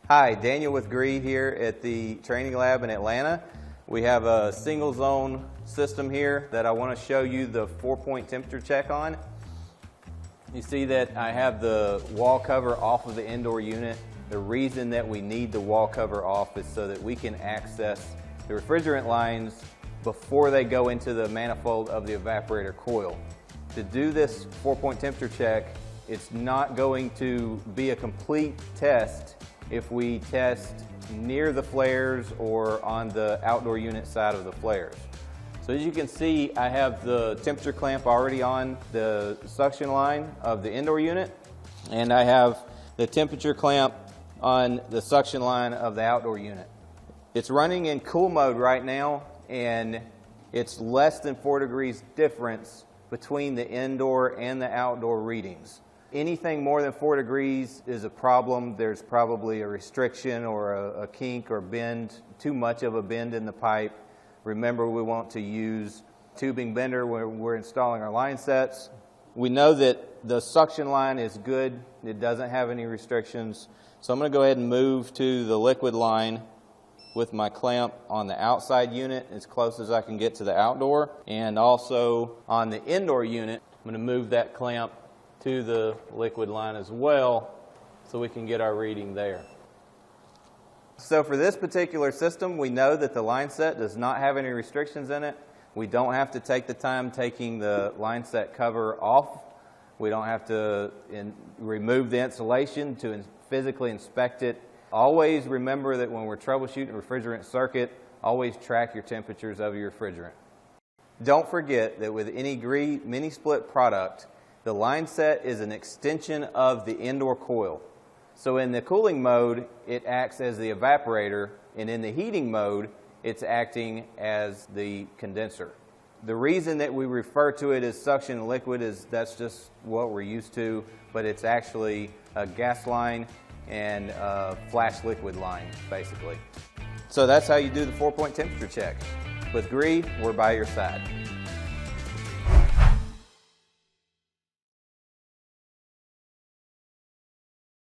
Hi, Daniel with GREE here at the training lab in Atlanta. We have a single zone system here that I want to show you the 4-point temperature check on. You see that I have the wall cover off of the indoor unit. The reason that we need the wall cover off is so that we can access the refrigerant lines before they go into the manifold of the evaporator coil. To do this 4-point temperature check, it's not going to be a complete test if we test near the flares or on the outdoor unit side of the flares. So as you can see, I have the temperature clamp already on the suction line of the indoor unit, and I have the temperature clamp on the suction line of the outdoor unit. It's running in cool mode right now, and it's less than 4 degrees difference between the indoor and the outdoor readings. Anything more than 4 degrees is a problem. There's probably a restriction or a kink or bend, too much of a bend in the pipe. Remember, we want to use tubing bender when we're installing our line sets. We know that the suction line is good. It doesn't have any restrictions. So I'm going to go ahead and move to the liquid line with my clamp on the outside unit as close as I can get to the outdoor. And also on the indoor unit, I'm going to move that clamp to the liquid line as well so we can get our reading there. So for this particular system, we know that the line set does not have any restrictions in it. We don't have to take the time taking the line set cover off. We don't have to remove the insulation to physically inspect it. Always remember that when we're troubleshooting a refrigerant circuit, always track your temperatures of your refrigerant. Don't forget that with any GREE mini split product, the line set is an extension of the indoor coil. So in the cooling mode, it acts as the evaporator, and in the heating mode, it's acting as the condenser. The reason that we refer to it as suction liquid is that's just what we're used to, but it's actually a gas line and a flash liquid line, basically. So that's how you do the 4-point temperature check. With GREE, we're by your side.